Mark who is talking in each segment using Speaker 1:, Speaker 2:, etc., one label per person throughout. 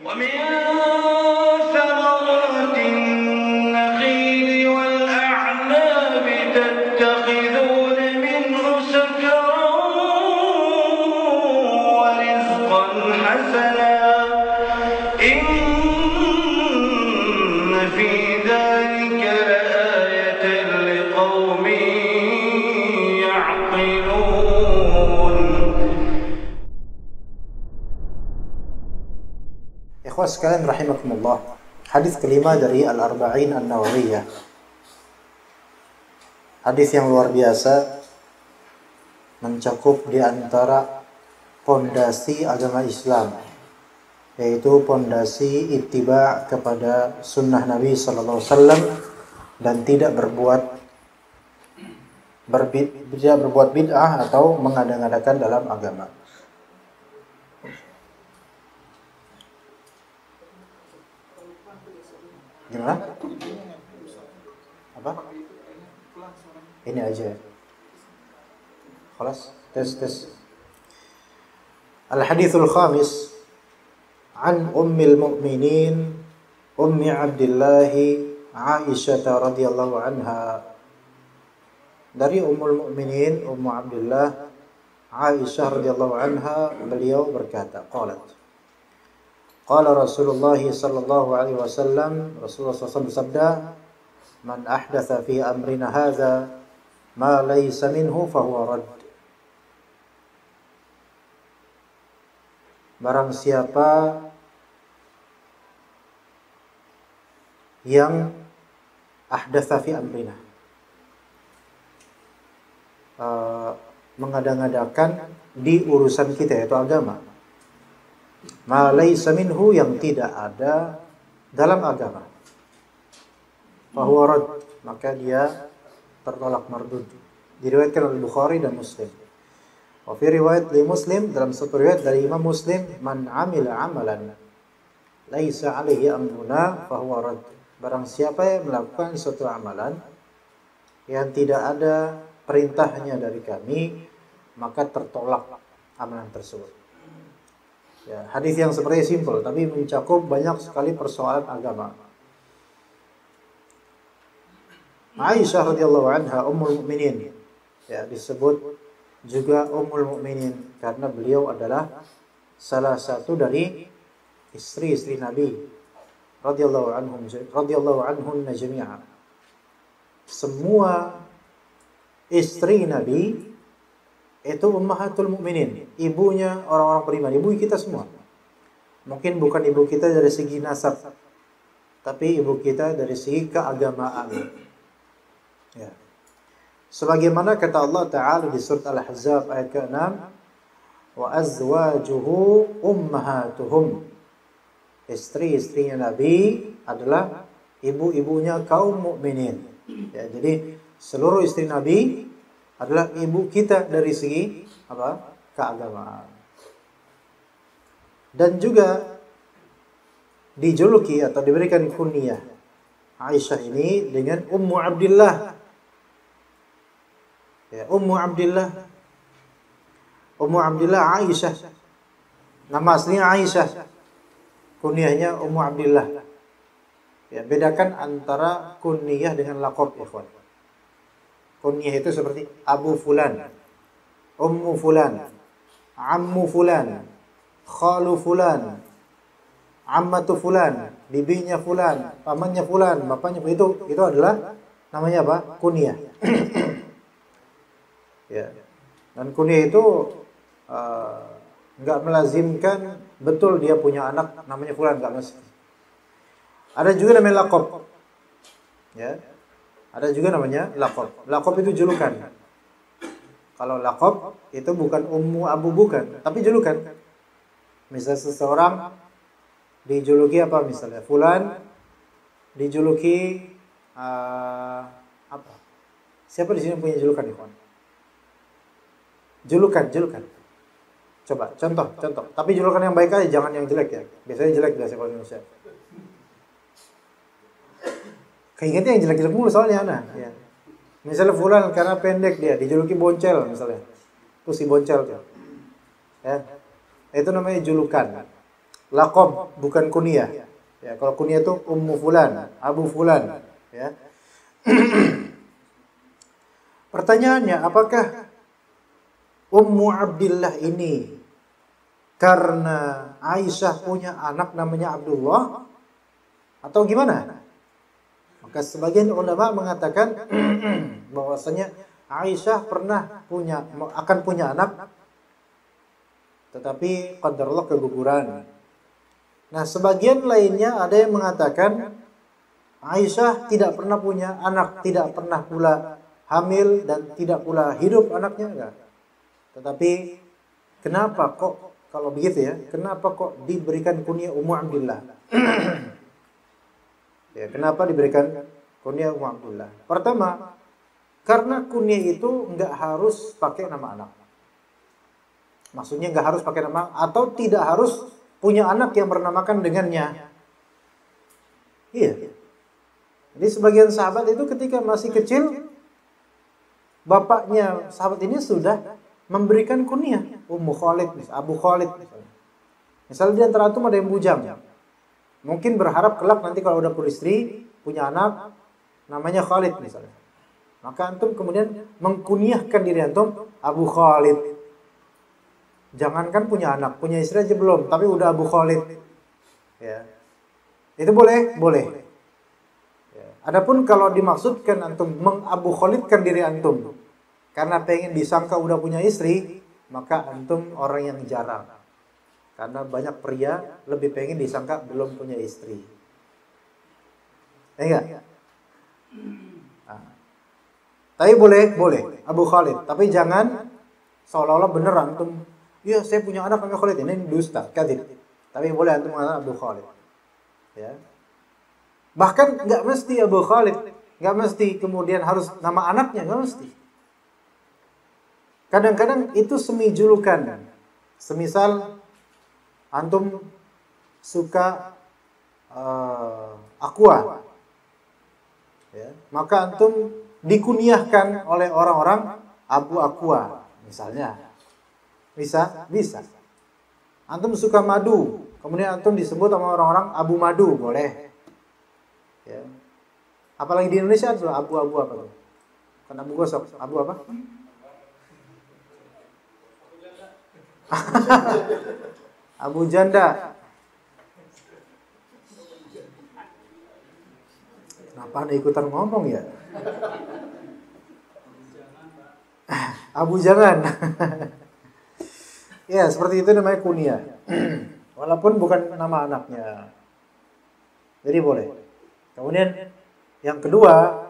Speaker 1: ومن ثمرات النخيل والأعناب تتخذون منه سكرا ورزقا حسنا إن في ذلك لآية لقوم يعقلون.
Speaker 2: Ikhwas sekalian rahimakumullah. Hadis kelima dari Al-Arba'in An-Nawawiyah. Hadis yang luar biasa, mencakup di antara pondasi agama Islam, yaitu pondasi ittiba kepada sunnah Nabi sallallahu alaihi wasallam dan tidak berbuat bid'ah atau mengada-ngadakan dalam agama. Gimana? Apa? Ini aja. Khalas, tes. Al-hadithul khamis an ummil mu'minin ummi Abdullah Aisyah radhiyallahu anha. Dari ummul mu'minin Ummu Abdullah Aisyah radhiyallahu anha, beliau berkata, qalat Qala Rasulullah sallallahu alaihi wasallam, Rasulullah SAW bersabda, "Man ahdatha fi amrina hadza ma laysa minhu fahuwa radd." Barang siapa yang ahdatha fi amrina, mengada-ngadakan di urusan kita, yaitu agama, ma laysa minhu, yang tidak ada dalam agama, fahuwa rad, maka dia tertolak, mardud. Diriwayatkan oleh Bukhari dan Muslim. Wa fi riwayat li Muslim, dalam satu riwayat dari Imam Muslim, man amila amalan laisa alaihi amruna fahuwa rad. Barang siapa yang melakukan suatu amalan yang tidak ada perintahnya dari kami, maka tertolak amalan tersebut. Ya, hadis yang sebenarnya simpel tapi mencakup banyak sekali persoalan agama. Aisyah radhiyallahu anha ummul mukminin, ya, disebut juga ummul mukminin karena beliau adalah salah satu dari istri-istri Nabi radhiyallahu anhunna jami'an. Semua istri Nabi itu ummahatul mukminin, ibunya orang-orang beriman, ibu kita semua. Mungkin bukan ibu kita dari segi nasab, tapi ibu kita dari segi keagamaan. Ya. Sebagaimana kata Allah Ta'ala di surat Al-Ahzab ayat ke-6, wa azwajuhu ummahatuhum. Istri-istrinya Nabi adalah ibu-ibunya kaum mukminin. Ya, jadi seluruh istri Nabi adalah ibu kita dari segi apa? Keagamaan. Dan juga dijuluki atau diberikan kunyah Aisyah ini dengan Ummu Abdullah. Ya, Ummu Abdullah. Ummu Abdullah Aisyah. Nama aslinya Aisyah. Kunyahnya Ummu Abdullah. Ya, bedakan antara kunyah dengan laqab, ikhwan. Kunyah itu seperti Abu Fulan, Ummu Fulan, Ammu Fulan, Khalu Fulan, Ammatu Fulan, bibinya Fulan, pamannya Fulan, bapaknya itu adalah namanya apa? Kunyah. Ya. Dan kunyah itu enggak melazimkan betul dia punya anak namanya Fulan, enggak mesti. Ada juga namanya laqab. Ya. Ada juga namanya laqab. Laqab itu julukan. Kalau laqab itu bukan ummu abu, bukan, tapi julukan. Misalnya seseorang dijuluki apa, misalnya Fulan dijuluki apa? Siapa di sini punya julukan, ikhwan? Julukan. Coba contoh. Tapi julukan yang baik aja, jangan yang jelek ya. Biasanya jelek biasa kalau Indonesia. Keingetnya yang jelek-jelek mulu soalnya anak. Ya. Misalnya Fulan karena pendek dia dijuluki Boncel misalnya. Itu si Boncel tuh. Ya. Itu namanya julukan. laqab, bukan kunyah. Ya, kalau kunyah itu Ummu Fulan, Abu Fulan, ya. Pertanyaannya, apakah Ummu Abdillah ini karena Aisyah punya anak namanya Abdullah atau gimana? Maka sebagian ulama mengatakan bahwasanya Aisyah akan punya anak, tetapi qadarullah keguguran. Nah, sebagian lainnya ada yang mengatakan Aisyah tidak pernah punya anak, tidak pernah pula hamil dan tidak pula hidup anaknya, enggak. Tetapi kenapa kok kalau begitu ya? Kenapa kok diberikan kunyah Ummu Abdillah? Ya, kenapa diberikan kunyah Ummu Abdillah? Pertama, karena kunyah itu enggak harus pakai nama anak. Maksudnya enggak harus pakai nama atau tidak harus punya anak yang bernamakan dengannya. Iya. Jadi sebagian sahabat itu ketika masih kecil, bapaknya sahabat ini sudah memberikan kunyah Ummu Khalid, Abu Khalid misalnya. Misalnya di antara antum ada yang bujang, mungkin berharap kelak nanti kalau udah beristri, punya anak, namanya Khalid misalnya. Maka antum kemudian mengkunyahkan diri antum Abu Khalid. Jangankan punya anak, punya istri aja belum, tapi udah Abu Khalid. Ya. Itu boleh? Boleh. Ya. Adapun kalau dimaksudkan antum mengabu Khalidkan diri antum karena pengen disangka udah punya istri, maka antum orang yang jarang. Karena banyak pria lebih pengen disangka belum punya istri. Enggak? Nah. Tapi boleh Abu Khalid, tapi jangan seolah-olah bener antum, iya saya punya anak namanya Khalid, ini dusta, kadzib. Tapi boleh antum mengatakan Abu Khalid. Ya. Bahkan nggak mesti Abu Khalid, nggak mesti kemudian harus nama anaknya, nggak mesti. Kadang-kadang itu semi julukan. Semisal antum suka Aqua, ya, maka antum dikunyahkan oleh orang-orang Abu Aqua, misalnya. Bisa. Antum suka madu, kemudian antum disebut sama orang-orang Abu Madu, boleh. Ya. Apalagi di Indonesia ada abu-abu apa tuh? Kan abu gosok, abu apa? Abu janda. Kenapa Anda ikutan ngomong ya? Abu jangan. Ya, seperti itu namanya kunyah. Walaupun bukan nama anaknya. Jadi boleh. Kemudian yang kedua,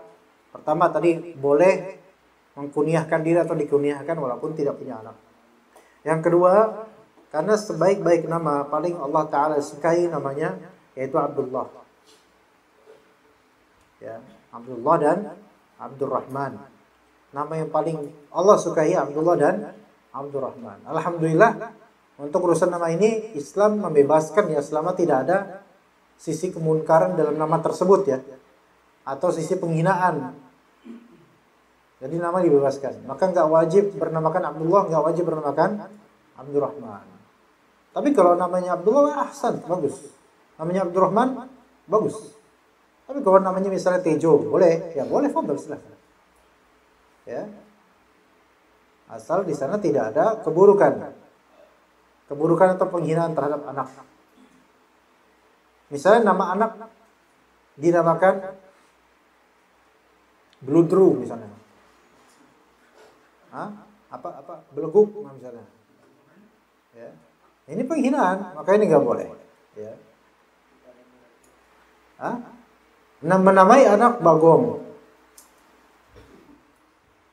Speaker 2: pertama tadi boleh mengkunyahkan diri atau dikunyahkan walaupun tidak punya anak. Yang kedua, karena sebaik-baik nama paling Allah Ta'ala sukai namanya yaitu Abdullah. Ya, Abdullah dan Abdurrahman. Nama yang paling Allah sukai Abdullah dan Abdurrahman. Alhamdulillah untuk urusan nama ini Islam membebaskan ya, selama tidak ada sisi kemunkaran dalam nama tersebut ya, atau sisi penghinaan. Jadi nama dibebaskan. Maka nggak wajib bernamakan Abdullah, nggak wajib bernamakan Abdurrahman. Tapi kalau namanya Abdullah, ahsan, bagus. Namanya Abdurrahman, bagus. Tapi kalau namanya misalnya Tejo, boleh? Ya boleh, fadhil, silakan. Ya. Asal di sana tidak ada keburukan. Keburukan atau penghinaan terhadap anak. Misalnya nama anak dinamakan Bludru misalnya. Apa beleguk misalnya. Ya. Ini penghinaan, maka ini nggak boleh. Ya. Menamai anak Bagong.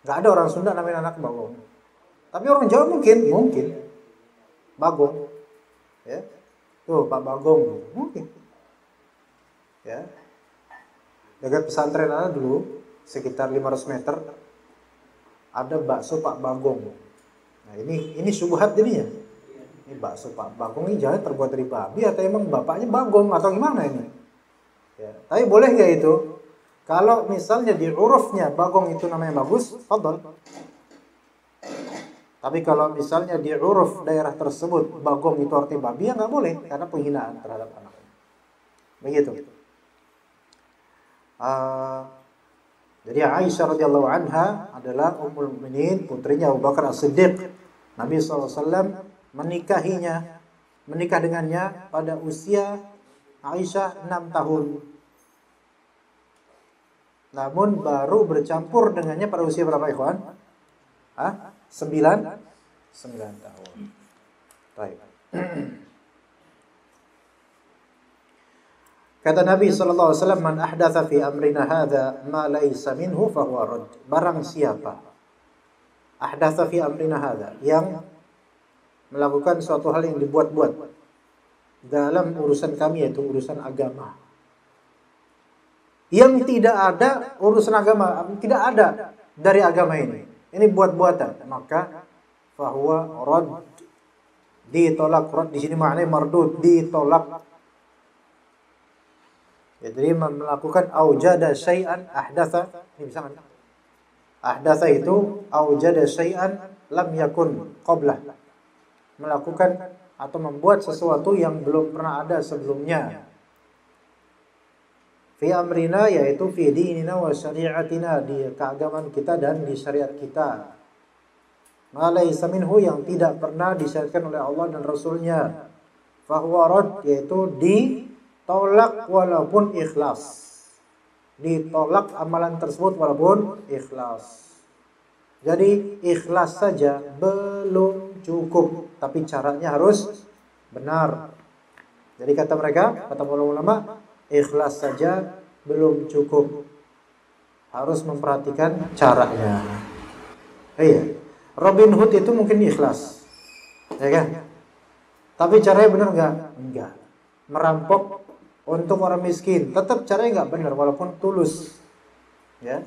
Speaker 2: Nggak ada orang Sunda namain anak Bagong. Tapi orang Jawa mungkin Bagong. Ya. Tuh Pak Bagong mungkin. Ya. Dekat pesantren ada dulu sekitar 500 meter ada bakso Pak Bagong. Nah, ini syubhat jadinya. Ini bakso Pak Bagong ini jangan terbuat dari babi atau emang bapaknya Bagong atau gimana ini? Ya, tapi boleh nggak itu? Kalau misalnya di urufnya Bagong itu namanya bagus, fadhal. Tapi kalau misalnya di uruf daerah tersebut bagong itu arti babi, ya nggak boleh karena penghinaan terhadap anak. Begitu. Jadi Aisyah radhiyallahu anha adalah ummul mukminin, putrinya Abu Bakar As-Siddiq. Nabi SAW menikah dengannya pada usia Aisyah 6 tahun. Namun baru bercampur dengannya pada usia berapa, ikhwan? 9 tahun. Baik. Kata Nabi sallallahu alaihi wasallam, "Man ahdatsa fi amrina hadza ma laysa minhu fa huwa radd." Barang siapa ahdatsa fi amrina hadza, yang melakukan suatu hal yang dibuat-buat dalam urusan kami, yaitu urusan agama. Yang tidak ada urusan agama, tidak ada dari agama ini. Ini buat-buatan, maka fahuwa radd, ditolak. Radd di sini maknanya mardud, ditolak. Ya, jadi melakukan aujada syai'an ahdatsa, ini bisa kan? Ahdatsa itu aujada syai'an lam yakun qablah. Melakukan atau membuat sesuatu yang belum pernah ada sebelumnya. Fi amrina, yaitu fi dinina wa syari'atina, di keagamaan kita dan di syariat kita. Ma laysa minhu, yang tidak pernah disyariatkan oleh Allah dan Rasulnya. Fahuwa rad, yaitu ditolak walaupun ikhlas. Ditolak amalan tersebut walaupun ikhlas. Jadi ikhlas saja belum cukup, tapi caranya harus benar. Jadi kata mereka, kata ulama, ikhlas saja belum cukup, harus memperhatikan caranya. Iya, Robin Hood itu mungkin ikhlas, ya kan? Tapi caranya benar nggak? Enggak. Merampok untuk orang miskin, tetap caranya nggak benar walaupun tulus. Ya.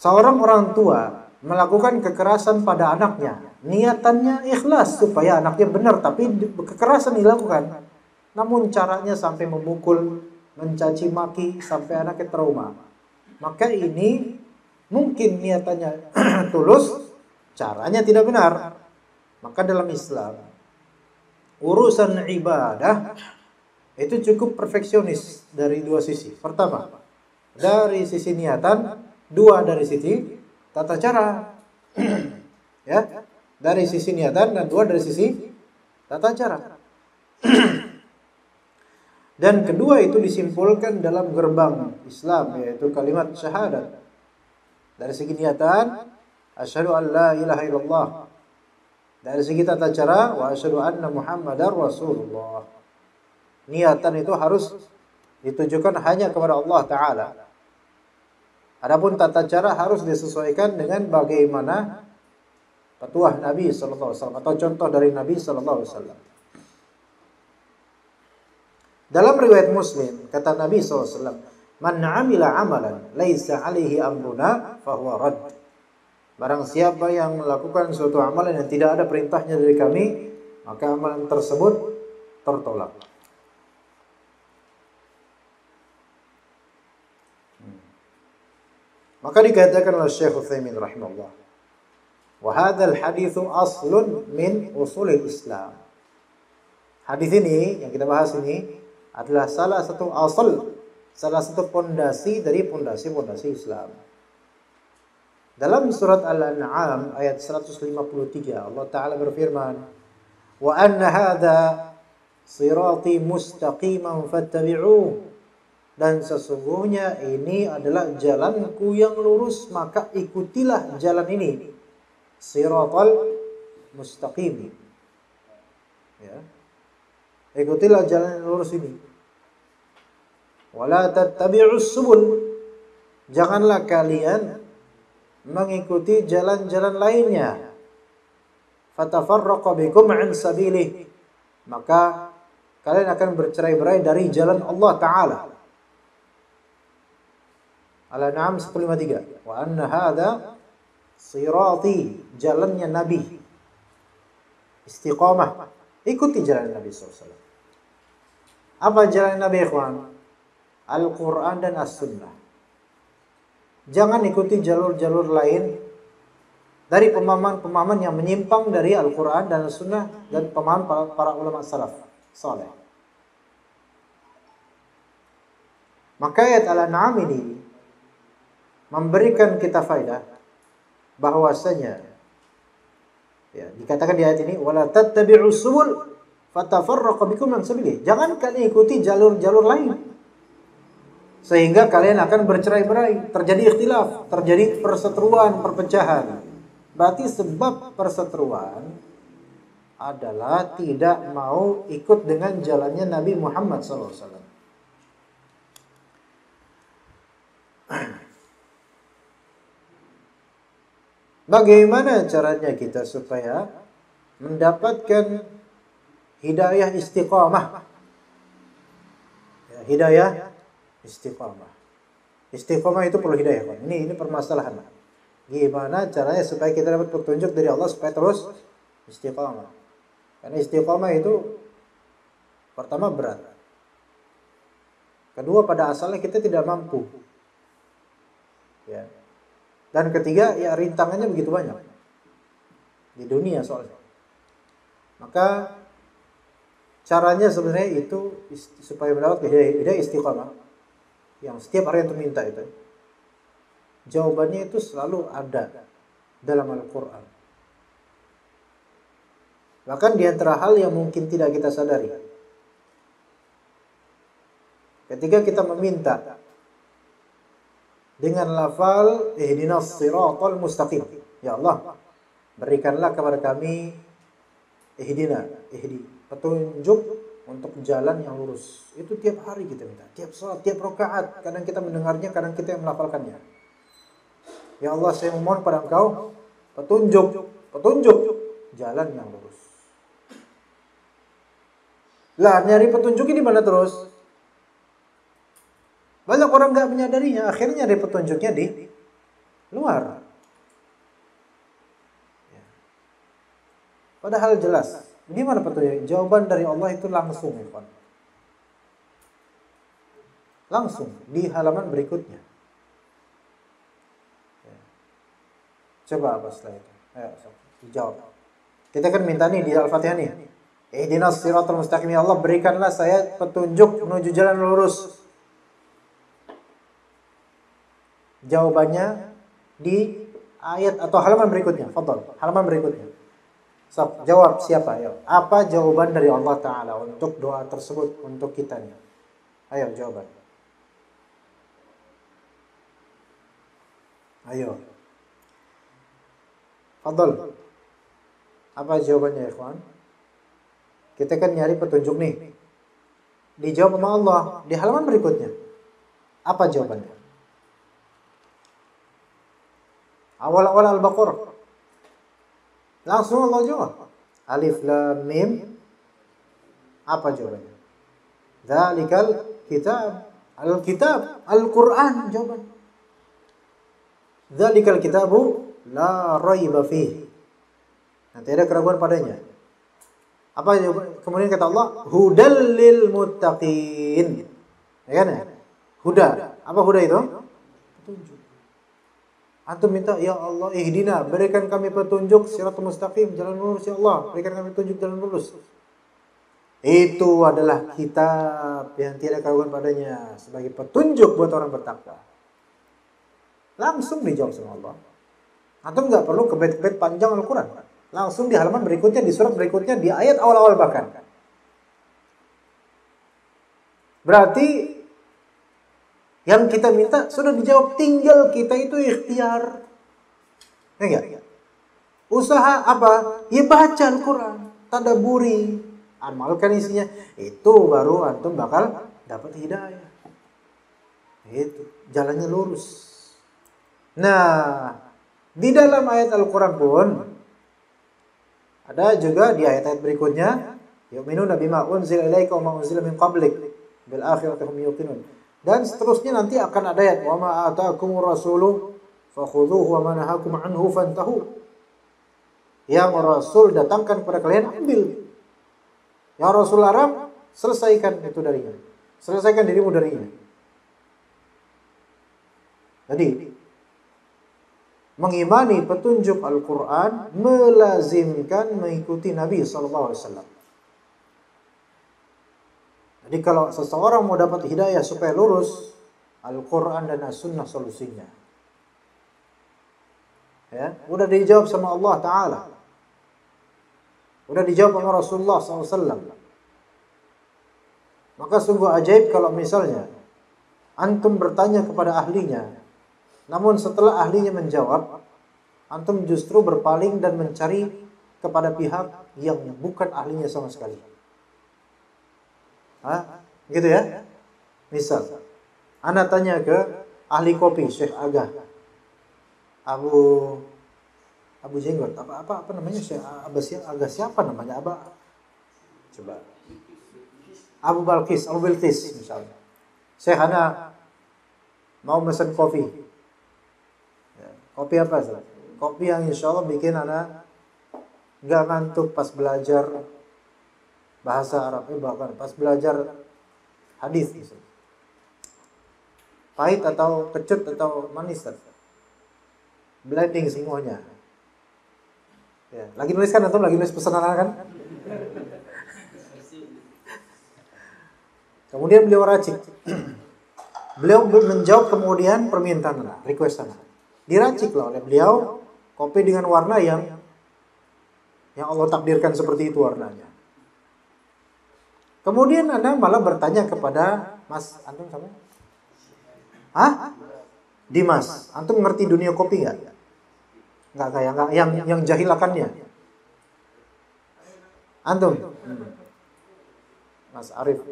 Speaker 2: Seorang orang tua melakukan kekerasan pada anaknya, niatannya ikhlas supaya anaknya benar, tapi kekerasan dilakukan. Namun caranya sampai memukul, mencaci maki sampai anaknya trauma. Maka ini mungkin niatannya tulus, caranya tidak benar. Maka dalam Islam, urusan ibadah itu cukup perfeksionis dari dua sisi. Pertama, dari sisi niatan. Dua, dari sisi tata cara. Ya, dari sisi niatan, dan dua dari sisi tata cara. Dan kedua itu disimpulkan dalam gerbang Islam, yaitu kalimat syahadat. Dari segi niatan, asyhadu an la ilaha illallah. Dari segi tata cara, wa asyhadu anna Muhammadar Rasulullah. Niatan itu harus ditujukan hanya kepada Allah Ta'ala. Adapun tata cara harus disesuaikan dengan bagaimana petuah Nabi sallallahu alaihi wasallam atau contoh dari Nabi sallallahu alaihi wasallam. Dalam riwayat Muslim kata Nabi sallallahu alaihi wasallam, "Man 'amila 'amalan laisa 'alaihi amruna fahuwa radd." Barang siapa yang melakukan suatu amalan yang tidak ada perintahnya dari kami, maka amalan tersebut tertolak. Maka dikatakan oleh Syekh Utsaimin rahimahullah, wa hadzal haditsu aslun min usulil Islam. Hadis ini yang kita bahas ini adalah salah satu asal, salah satu pondasi dari pondasi-pondasi Islam. Dalam surat Al-An'am ayat 153 Allah Ta'ala berfirman, wa anna hadza sirati mustaqiman fattabi'uh. Dan sesungguhnya ini adalah jalanku yang lurus, maka ikutilah jalan ini. Siratal mustaqim. Ya. Ikutilah jalan yang lurus ini. Wala tattabi'us subul. Janganlah kalian mengikuti jalan-jalan lainnya. Fatafarraqa bikum 'an sabilih. Maka kalian akan bercerai-berai dari jalan Allah Ta'ala. Al-An'am 153. Wa anna hadza sirati, jalannya Nabi. Istiqamah, ikuti jalan Nabi SAW. Apa jalan Nabi, ikhwan? Al-Quran dan As-Sunnah. Jangan ikuti jalur-jalur lain dari pemahaman-pemahaman yang menyimpang dari Al-Quran dan Sunnah dan pemahaman para ulama salaf saleh. Maka ayat Al-An'am ini memberikan kita faedah bahwasanya ya, dikatakan di ayat ini wala tattabi'us subul fatafarraqu bikum an sabilih. Jangan kalian ikuti jalur-jalur lain sehingga kalian akan bercerai-berai, terjadi ikhtilaf, terjadi perseteruan, perpecahan. Berarti sebab perseteruan adalah tidak mau ikut dengan jalannya Nabi Muhammad SAW. Bagaimana caranya kita supaya mendapatkan hidayah istiqamah? Ya, hidayah istiqamah. Istiqamah itu perlu hidayah, kan? Ini permasalahan. Gimana caranya supaya kita dapat petunjuk dari Allah supaya terus istiqamah? Karena istiqamah itu pertama berat. Kedua, pada asalnya kita tidak mampu. Ya. Dan ketiga, ya rintangannya begitu banyak di dunia soalnya. Maka caranya sebenarnya itu supaya mendapat hidayah istiqamah yang setiap hari itu minta itu. Jawabannya itu selalu ada dalam Al-Quran. Bahkan di antara hal yang mungkin tidak kita sadari, ketika kita meminta dengan lafal ihdinas siratal mustaqim, ya Allah, berikanlah kepada kami ihdi, petunjuk untuk jalan yang lurus. Itu tiap hari kita minta, tiap salat, tiap rakaat. Kadang kita mendengarnya, kadang kita yang melafalkannya. Ya Allah, saya memohon pada Engkau petunjuk jalan yang lurus. Lah, nyari petunjuk ini mana terus? Banyak orang nggak menyadarinya, akhirnya ada petunjuknya di luar. Ya. Padahal jelas, di mana petunjuk? Jawaban dari Allah itu langsung, ya, langsung di halaman berikutnya. Ya. Coba apa setelah itu? Ayo, dijawab. Kita kan minta nih di Al-Fatihah nih. Ihdinas siratal mustaqim, ya Allah, berikanlah saya petunjuk menuju jalan lurus. Jawabannya di ayat atau halaman berikutnya. Fadhal, halaman berikutnya. So, jawab siapa? Ayo. Apa jawaban dari Allah Ta'ala untuk doa tersebut untuk kita nih? Ayo, jawaban. Ayo. Fadhal. Apa jawabannya, ikhwan? Kita kan nyari petunjuk nih. Dijawab sama Allah di halaman berikutnya. Apa jawabannya? Awal-awal Al-Baqarah. Langsung Allah jawab. Alif Lam Mim. Apa jawabannya? Dzalikal kitab. Al-kitab. Al-Quran jawaban. Dzalikal kitabu la raiba fihi. Nanti ada keraguan padanya. Apa jawaban? Kemudian kata Allah, hudal lil muttaqin. Ya kan? Huda. Apa huda itu? Petunjuk. Antum minta, ya Allah, ihdina, berikan kami petunjuk siratal mustaqim, jalan lurus, ya Allah, berikan kami petunjuk jalan lurus. Itu adalah kitab yang tidak keraguan padanya sebagai petunjuk buat orang bertakwa. Langsung dijawab sama Allah. Antum nggak perlu ke bait-bait panjang Al-Quran. Langsung di halaman berikutnya, di surat berikutnya, di ayat awal-awal bahkan. Berarti yang kita minta sudah dijawab, tinggal kita itu ikhtiar. Ya enggak? Usaha apa? Ya baca Al-Quran, tadabburi, amalkan isinya. Itu baru antum bakal dapat hidayah. Itu jalannya lurus. Nah, di dalam ayat Al-Quran pun ada juga di ayat-ayat berikutnya, yu'minuna bima unzila ilaika wa ma unzila min qablik bil akhirati hum yuqinun. Dan seterusnya nanti akan ada ayat wa ma ataakumur rasulu fakhudhuhu wa ma nahakum anhu fantahu. Yang Rasul datangkan kepada kalian, ambil. Yang Rasul larang, selesaikan itu darinya. Selesaikan dirimu darinya. Jadi mengimani petunjuk Al-Quran melazimkan mengikuti Nabi SAW. Jadi kalau seseorang mau dapat hidayah supaya lurus, Al-Quran dan As-Sunnah solusinya. Ya, udah dijawab sama Allah Ta'ala. Udah dijawab sama Rasulullah SAW. Maka sungguh ajaib kalau misalnya antum bertanya kepada ahlinya, namun setelah ahlinya menjawab, antum justru berpaling dan mencari kepada pihak yang bukan ahlinya sama sekali. Hah? Gitu ya? Misal, ana tanya ke ahli kopi, Syekh Agah, Abu Jenggot, apa namanya, Syekh Agah siapa namanya? Coba. Abu Bilqis misalnya. Syekh ana mau mesen kopi. Ya, kopi apa sih? Kopi yang insya Allah bikin ana nggak ngantuk pas belajar bahasa Arab, bahkan pas belajar hadis misalnya. Pahit atau kecut atau manis, blending semuanya. Ya, lagi nulis kan, atau lagi nulis pesanan kan? Kemudian beliau racik. Beliau menjawab kemudian permintaan Anda, request Anda. Diraciklah oleh beliau kopi dengan warna yang Allah takdirkan seperti itu warnanya. Kemudian Anda malah bertanya kepada Mas, antum sama? Hah? Dimas, antum ngerti dunia kopi enggak? Enggak yang jahil akannya. Antum? Mas Arif.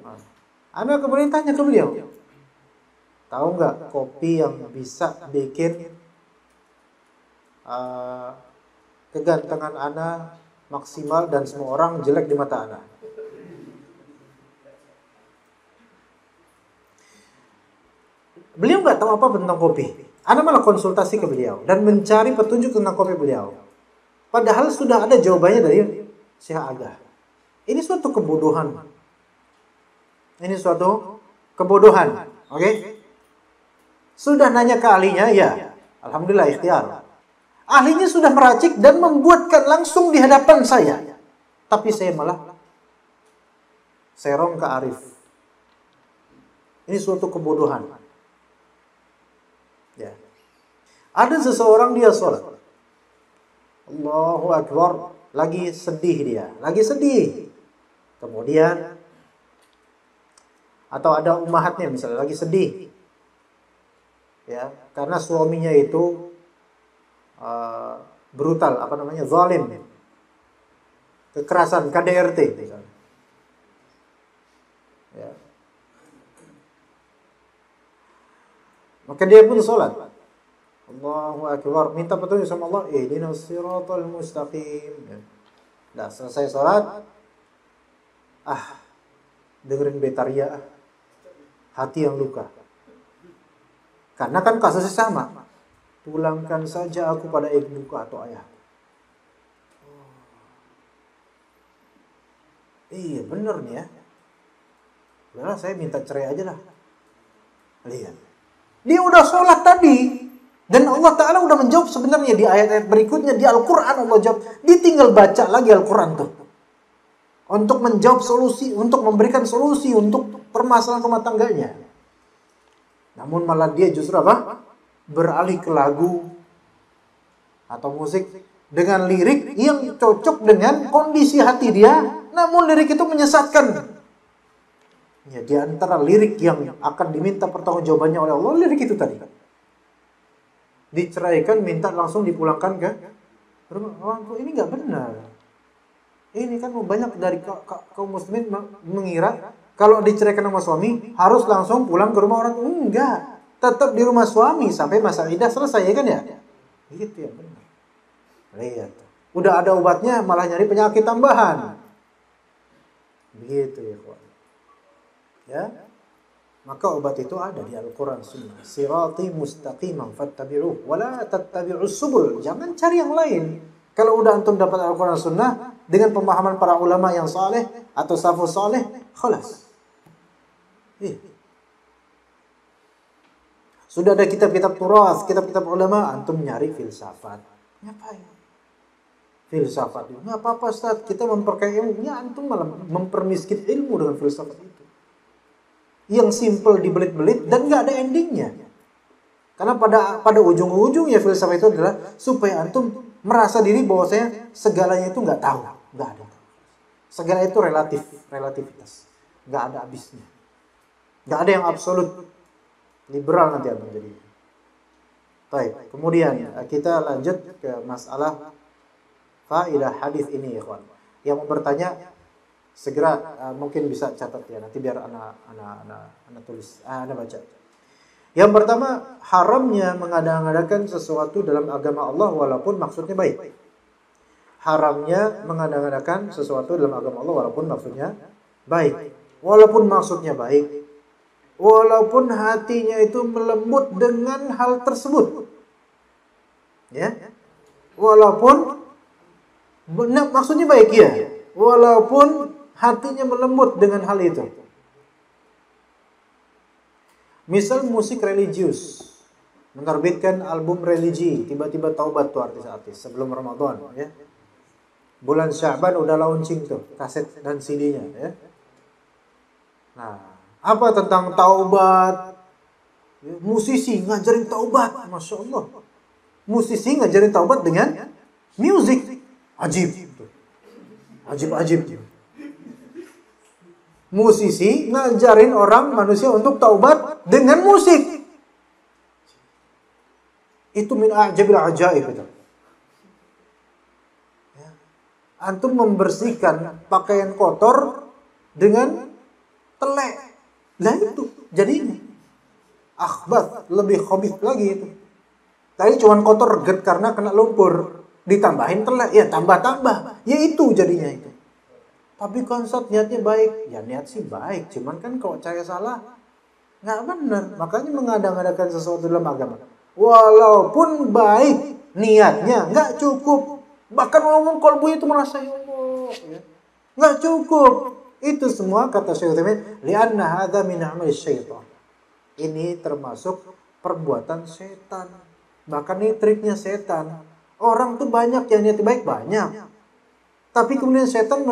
Speaker 2: Anda kemudian tanya ke beliau, tahu nggak kopi yang bisa bikin kegantengan Anda maksimal dan semua orang jelek di mata Anda? Beliau nggak tahu apa tentang kopi. Anda malah konsultasi ke beliau dan mencari petunjuk tentang kopi beliau. Padahal sudah ada jawabannya dari Syekh Agah. Ini suatu kebodohan. Oke? Sudah nanya ke ahlinya, ya. Alhamdulillah ikhtiar. Ahlinya sudah meracik dan membuatkan langsung di hadapan saya. Tapi saya malah serong ke Arif. Ini suatu kebodohan. Ya. Ada seseorang dia sholat. Allahu Akbar. Lagi sedih dia. Kemudian atau ada ummahatnya misalnya lagi sedih, ya, karena suaminya itu brutal, zalim, kekerasan, KDRT misalnya. Ya. Maka dia pun sholat. Allahu Akbar, minta petunjuk sama Allah, ihdinas siratal mustaqim. Ya. Nah, selesai sholat, dengerin betaria, hati yang luka. Karena kan kasusnya sama. Pulangkan saja aku pada ibuku atau ayahku. Iya bener nih ya. Udahlah saya minta cerai aja lah. Lihat. Dia udah sholat tadi. Dan Allah Ta'ala udah menjawab sebenarnya di ayat-ayat berikutnya. Di Al-Quran Allah jawab. Dia tinggal baca lagi Al-Quran tuh. Untuk menjawab solusi, untuk memberikan solusi untuk permasalahan rumah tangganya. Namun malah dia justru apa? Beralih ke lagu atau musik dengan lirik yang cocok dengan kondisi hati dia, namun lirik itu menyesatkan. Ya, di antara lirik yang akan diminta pertanggungjawabannya oleh Allah, lirik itu tadi. Diceraikan, minta langsung dipulangkan ke rumah. Oh, ini nggak benar. Ini kan banyak dari kaum muslimin mengira kalau diceraikan sama suami harus langsung pulang ke rumah orang. Enggak, tetap di rumah suami sampai masa iddah selesai, ya kan ya? Gitu ya, benar. Lihat, udah ada obatnya malah nyari penyakit tambahan. Begitu ya, kawan. Ya, maka obat itu ada di Al-Quran Sunnah. Sirati mustaqiman fattabi'uh wa la tattabi'us subul. Jangan cari yang lain. Kalau udah antum dapat Al-Quran Sunnah dengan pemahaman para ulama yang saleh atau salafus saleh, khalas. Sudah ada kitab-kitab turas, kitab-kitab ulama, antum nyari filsafat. Ngapain? Filsafat itu nggak apa-apa Ustaz, kita memperkaya ilmu. Ya antum malah mempermiskin ilmu dengan filsafat itu. Yang simple dibelit-belit dan nggak ada endingnya. Karena pada ujung-ujungnya filsafat itu adalah supaya antum merasa diri bahwasanya segalanya itu nggak tahu, nggak ada. Segala itu relativitas, nggak ada habisnya, nggak ada yang absolut. Liberal nanti antum jadi. Baik, kemudian kita lanjut ke masalah faedah hadis ini, ya kawan. Yang mau bertanya segera mungkin bisa catat ya, nanti biar anak tulis, anak baca. Yang pertama, haramnya mengada-ngadakan sesuatu dalam agama Allah walaupun maksudnya baik. Haramnya mengada-ngadakan sesuatu dalam agama Allah walaupun maksudnya baik. Walaupun maksudnya baik, walaupun hatinya itu melembut dengan hal tersebut. Ya. Walaupun maksudnya baik ya, walaupun hatinya melembut dengan hal itu. Misal musik religius, menerbitkan album religi, tiba-tiba taubat tuh artis-artis sebelum Ramadan, ya. Bulan Sya'ban udah launching tuh kaset dan CD-nya, ya. Nah, apa tentang taubat? Musisi ngajarin taubat, Masya Allah. Musisi ngajarin taubat dengan musik, ajib, ajib. Musisi ngajarin orang manusia untuk taubat dengan musik. Itu min ajabil ajaib itu. Ya. Antum membersihkan pakaian kotor dengan telek. Lah itu jadi akhbat, lebih khabith lagi itu. Tadi cuma kotor karena kena lumpur, ditambahin telek, ya tambah-tambah. Ya itu jadinya itu. Tapi konsep niatnya baik, ya niat sih baik, cuman kan kalau cara salah nggak benar. Makanya mengada-ngadakan sesuatu dalam agama, walaupun baik niatnya nggak cukup. Bahkan walaupun kolbu itu merasa ya Allah, ya, nggak cukup. Itu semua kata Syekh Utsaimin, li'anna hadza min amali syaitan. Ini termasuk perbuatan setan. Bahkan ini triknya setan. Orang tuh banyak yang niat baik banyak. Tapi kemudian setan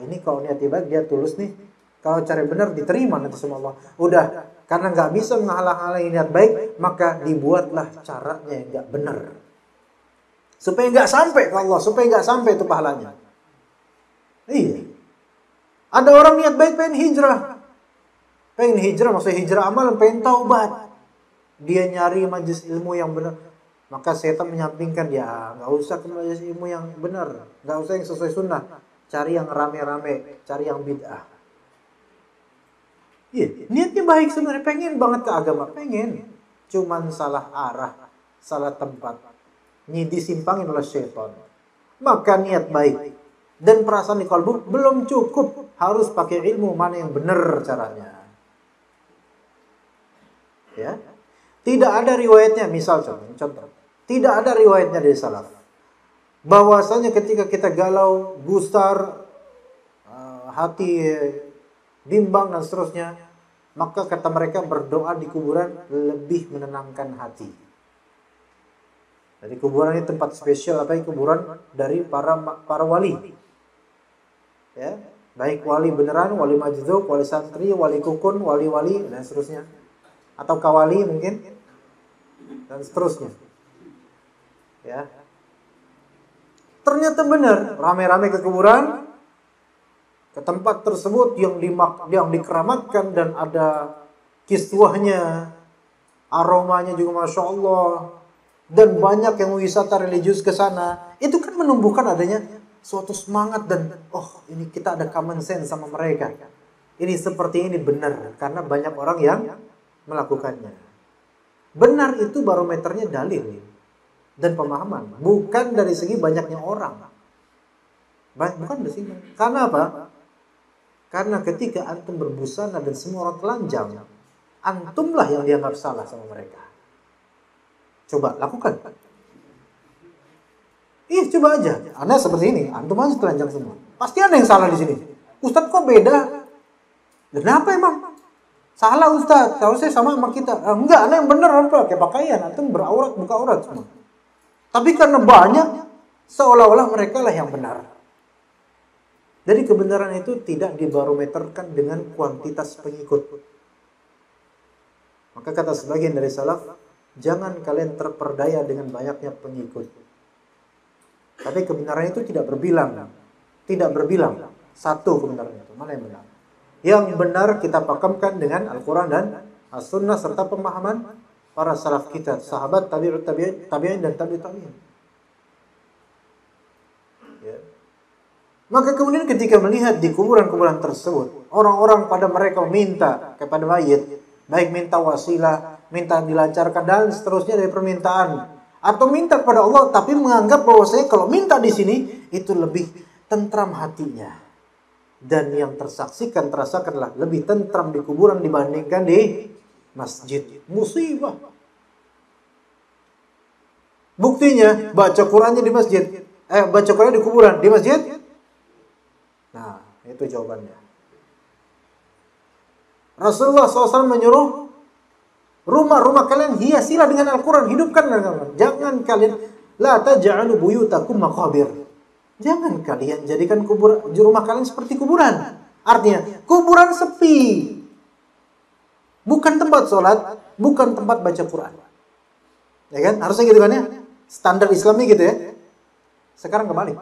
Speaker 2: ini kalau niatnya baik dia tulus nih. Kalau cara benar diterima nanti sama Allah. Udah, karena nggak bisa menghalang-halangi niat baik, maka dibuatlah caranya yang nggak benar. Supaya nggak sampai ke Allah, supaya nggak sampai itu pahalanya. Iya. Ada orang niat baik pengen hijrah. Pengen hijrah, maksudnya hijrah amalan, pengen taubat. Dia nyari majelis ilmu yang benar. Maka setan menyampingkan dia, nggak usah ke majelis ilmu yang benar, nggak usah yang sesuai sunnah, cari yang rame-rame, cari yang bid'ah. Iya, niatnya baik sebenarnya, pengen banget ke agama, pengen, cuman salah arah, salah tempat, disimpangin oleh setan. Maka niat baik dan perasaan di kalbu belum cukup, harus pakai ilmu mana yang benar caranya. Ya. Tidak ada riwayatnya, misal contoh. Tidak ada riwayatnya dari salaf bahwasanya ketika kita galau, gusar, hati bimbang dan seterusnya, maka kata mereka berdoa di kuburan lebih menenangkan hati. Jadi kuburan ini tempat spesial, kuburan dari para wali. Ya, baik wali beneran, wali majdzub, wali santri, wali kukun, wali-wali dan seterusnya. Atau kawali mungkin dan seterusnya. Ya. Ternyata benar, rame-rame ke kuburan, ke tempat tersebut yang dikeramatkan dan ada kiswahnya, aromanya juga Masya Allah, dan banyak yang wisata religius ke sana. Itu kan menumbuhkan adanya suatu semangat dan ini kita ada common sense sama mereka. Ini seperti ini benar karena banyak orang yang melakukannya. Benar itu barometernya dalil dan pemahaman, bukan dari segi banyaknya orang. Bukan dari sini. Karena apa? Karena ketika antum berbusana dan semua orang telanjang, antumlah yang dianggap salah sama mereka. Coba lakukan. Iya, coba aja. Anda seperti ini, antum aja telanjang semua. Pasti ada yang salah di sini. Ustadz kok beda? Kenapa emang? Salah Ustaz, harusnya sama kita. Enggak, ana yang benar harus pakai pakaian, antum beraurat, buka aurat semua. Tapi karena banyak, seolah-olah mereka lah yang benar. Jadi kebenaran itu tidak dibarometerkan dengan kuantitas pengikut. Maka kata sebagian dari salaf, jangan kalian terperdaya dengan banyaknya pengikut. Tapi kebenaran itu tidak berbilang. Tidak berbilang. Satu kebenaran itu. Mana yang benar? Yang benar kita pakamkan dengan Al-Quran dan As-Sunnah serta pemahaman para salaf kita, sahabat, tabi'in dan tabi'in. Ya. Maka kemudian ketika melihat di kuburan-kuburan tersebut, orang-orang pada mereka minta kepada mayit, baik minta wasilah, minta dilancarkan dan seterusnya dari permintaan, atau minta kepada Allah, tapi menganggap bahwasanya kalau minta di sini itu lebih tentram hatinya. Dan yang tersaksikan, terasakanlah lebih tentram di kuburan dibandingkan di masjid. Musibah. Buktinya baca Qurannya di masjid, baca Quran di kuburan, di masjid. Nah, itu jawabannya. Rasulullah SAW menyuruh rumah-rumah kalian hiasilah dengan Al-Quran, hidupkan dengan Al-Quran. Jangan kalian la taj'alu buyutakum maqabir. Jangan kalian jadikan rumah kalian seperti kuburan. Artinya, kuburan sepi. Bukan tempat sholat, bukan tempat baca Quran. Ya kan? Harusnya gitu kan ya? Standar Islamnya gitu ya. Sekarang kembali.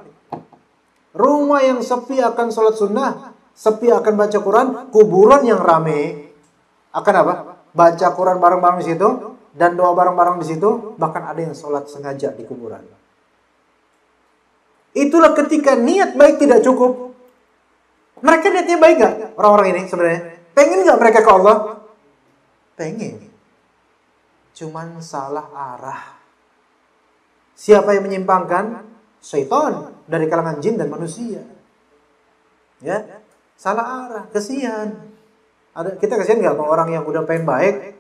Speaker 2: Rumah yang sepi akan sholat sunnah, sepi akan baca Quran, kuburan yang rame akan apa? Baca Quran bareng-bareng di situ dan doa bareng-bareng di situ, bahkan ada yang sholat sengaja di kuburan. Itulah ketika niat baik tidak cukup. Mereka niatnya baik gak? Orang-orang ini sebenarnya pengen gak mereka ke Allah? Pengen. Cuman salah arah. Siapa yang menyimpangkan? Syaitan dari kalangan jin dan manusia. Ya, salah arah, kesian. Kita kesian gak sama orang yang udah pengen baik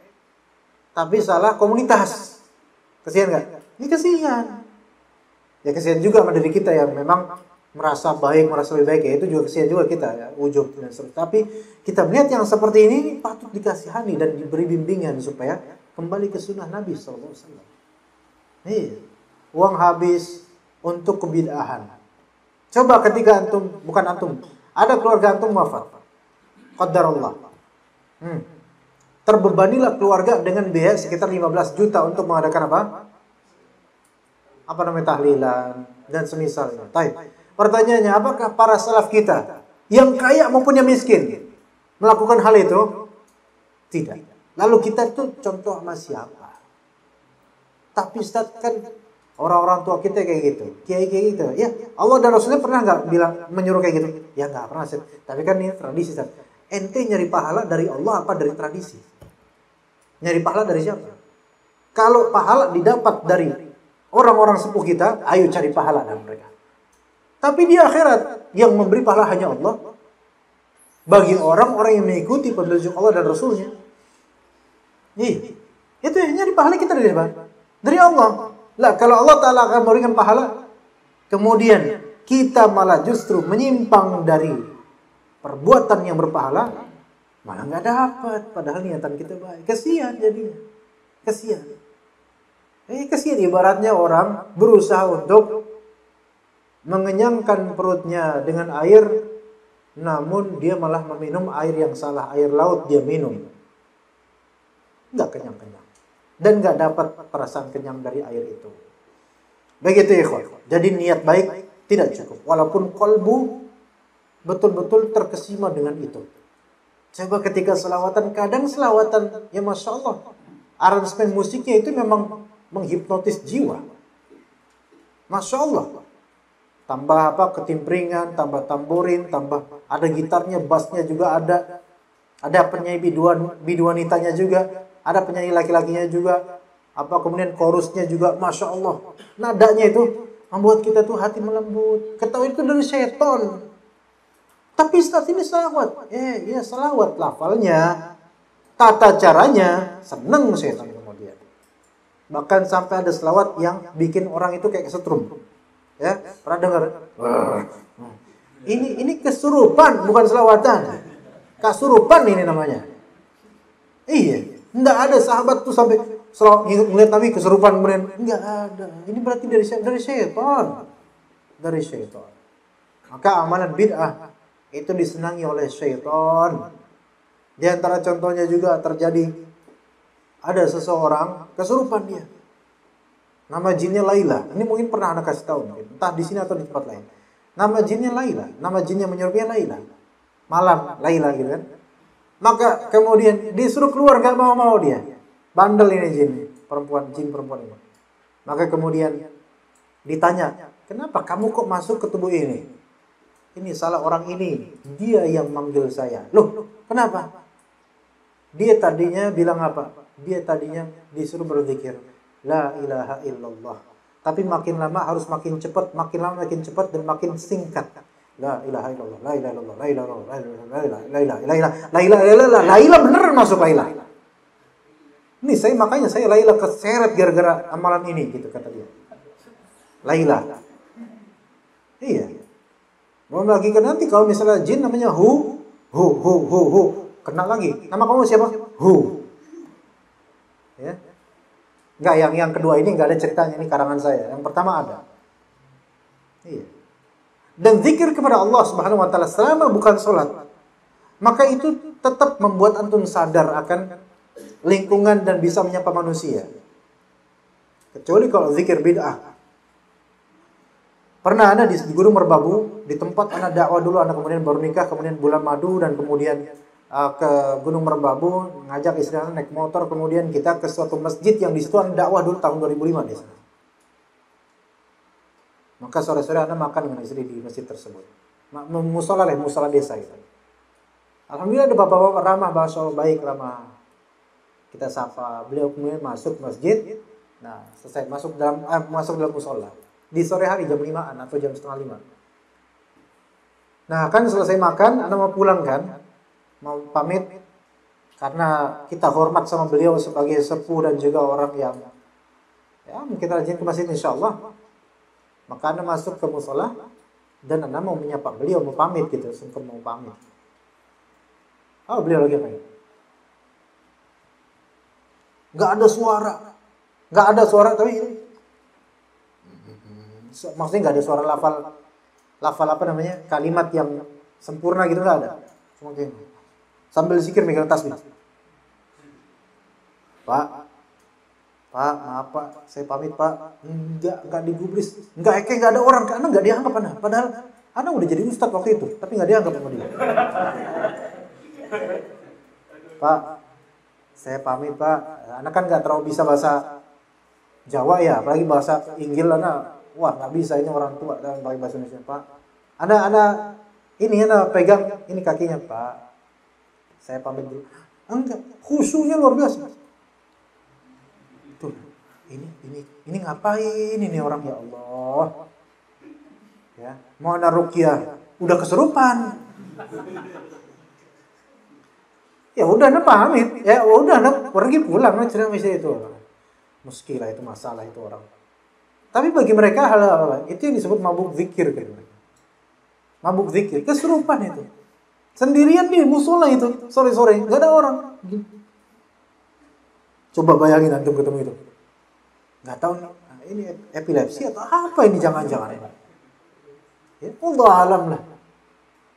Speaker 2: tapi salah komunitas? Kesian gak? Ini kesian. Ya kesian juga sama diri kita yang memang merasa baik, merasa lebih baik, ya itu juga kesian juga kita ya, ujub dan seterusnya. Tapi kita melihat yang seperti ini patut dikasihani dan diberi bimbingan supaya kembali ke sunnah Nabi SAW. Nih, uang habis untuk kebid'ahan. Coba ketika ada keluarga antum wafat, qadarullah. Terbebanilah keluarga dengan biaya sekitar 15 juta untuk mengadakan apa? Apa namanya, tahlilan dan semisalnya. Pertanyaannya, apakah para salaf kita yang kaya maupun yang miskin melakukan hal itu? Tidak. Lalu kita itu contoh sama siapa? Tapi Ustaz, kan orang-orang tua kita kayak gitu, kiai-kiai gitu. Ya, Allah dan Rasulnya pernah nggak bilang menyuruh kayak gitu? Ya nggak pernah Ustaz. Tapi kan ini tradisi Ustaz. Ente nyari pahala dari Allah apa dari tradisi? Nyari pahala dari siapa? Kalau pahala didapat dari orang-orang sepuh kita, ayo cari pahala dari mereka. Tapi di akhirat, yang memberi pahala hanya Allah. Bagi orang-orang yang mengikuti petunjuk Allah dan Rasulnya. Itu yang nyari pahala kita dari mana? Dari Allah. Lah, kalau Allah Ta'ala akan memberikan pahala, kemudian kita malah justru menyimpang dari perbuatan yang berpahala, malah nggak dapat. Padahal niatan kita baik. Kesian jadinya. Kesian. Kesian ibaratnya orang berusaha untuk mengenyangkan perutnya dengan air, namun dia malah meminum air yang salah, air laut dia minum. Nggak kenyang-kenyang. Dan nggak dapat perasaan kenyang dari air itu. Begitu ikhwan. Jadi niat baik tidak cukup. Walaupun kolbu betul-betul terkesima dengan itu. Coba ketika selawatan, kadang selawatan, ya Masya Allah, aransemen musiknya itu memang menghipnotis jiwa. Masya Allah. Tambah apa, ketimpringan, tambah tamborin, tambah ada gitarnya, bassnya juga ada. Ada penyanyi biduanitanya juga, ada penyanyi laki-lakinya juga. Apa kemudian chorusnya juga, Masya Allah. Nadanya itu membuat kita tuh hati melembut. Ketahui itu dari setan. Tapi Ustaz ini salawat. Ya salawat, lafalnya, tata caranya, seneng setan kemudian. Bahkan sampai ada selawat yang bikin orang itu kayak kesetrum. Ya, pernah dengar? Ini kesurupan, bukan selawatan. Kasurupan ini namanya. Iya, enggak ada sahabat tuh sampai selalu ngeliat Nabi kesurupan kemudian enggak ada. Ini berarti dari syaitan. Dari syaitan. Maka amalan bid'ah itu disenangi oleh syaitan. Di antara contohnya juga terjadi ada seseorang kesurupan dia. Nama jinnya Laila. Ini mungkin pernah Anda kasih tahu mungkin, entah di sini atau di tempat lain. Nama jinnya Laila, nama jinnya menyerupai Laila. Malam Laila gitu kan. Maka kemudian disuruh keluar, gak mau dia. Bandel ini jin perempuan ini. Maka kemudian ditanya, kenapa kamu kok masuk ke tubuh ini? Ini salah orang ini, dia yang manggil saya. Loh, kenapa? Dia tadinya bilang apa? Dia tadinya disuruh berzikir, la ilaha illallah. Tapi makin lama harus makin cepat, makin lama makin cepat dan makin singkat. La ilaha illallah, la ilaha illallah, la ilaha illallah, la ilaha illallah, Laila beneran masuk Laila. Ini makanya saya Laila keseret gara-gara amalan ini gitu kata dia. Laila. Iya. Mau lagi kan nanti kalau misalnya jin namanya Hu. Kena lagi. Nama kamu siapa? Hu. Ya. Enggak, yang kedua ini enggak ada ceritanya, ini karangan saya. Yang pertama ada. Iya. Dan zikir kepada Allah Subhanahu wa taala selama bukan salat, maka itu tetap membuat antum sadar akan lingkungan dan bisa menyapa manusia. Kecuali kalau zikir bid'ah. Pernah ada di Gunung Merbabu, di tempat anak dakwah dulu, anak kemudian baru nikah, kemudian bulan madu dan kemudian ke Gunung Merbabu, ngajak istri anak naik motor, kemudian kita ke suatu masjid yang di situ anak dakwah dulu tahun 2005 di sana. Maka sore-sore Anda makan dengan istri di masjid tersebut. Musola desa gitu. Alhamdulillah ada bapak-bapak ramah, bahasa baik, ramah. Kita sapa, beliau kemudian masuk masjid. Nah, selesai masuk dalam musola. Di sore hari jam 5-an atau jam setengah 5. Nah, kan selesai makan, Anda mau pulang kan? Mau pamit karena kita hormat sama beliau sebagai sepuh dan juga orang yang mungkin kita rajin ke masjid insyaallah. Maka Anda masuk ke musola dan Anda mau menyapa beliau, mau pamit gitu, sungkem mau pamit. Oh, beliau lagi apa ya? Gak ada suara tapi maksudnya gak ada suara lafal apa namanya, kalimat yang sempurna gitu, gak ada. Cuma gini, sambil zikir megang tasbih. Pak, maaf Pak, saya pamit Pak. Enggak digubris. Enggak ada orang, karena enggak dianggap Anda. Padahal Anda udah jadi ustadz waktu itu, tapi enggak dianggap sama dia. Pak, saya pamit Pak. Anda kan enggak terlalu bisa bahasa Jawa ya, apalagi bahasa Inggil Anda. Wah, enggak bisa, ini orang tua dan pakai bahasa Indonesia, Pak. Anda pegang ini kakinya, Pak. Saya pamit dulu. Enggak, khusyuknya luar biasa. Ini ngapain ini orang, ya Allah. Ya, mau ana ruqyah, udah kesurupan. Ya udah Anda pamit, ya udah Anda pergi pulang, cerita misi itu. Muskilah itu masalah itu orang. Tapi bagi mereka hal itu yang disebut mabuk zikir gitu. Mabuk zikir, kesurupan itu. Sendirian di musola itu, sore-sore, enggak ada orang. Coba bayangin antum ketemu itu. Nggak tahu ini epilepsi atau apa ini, jangan-jangan. Ya, Allah alam lah.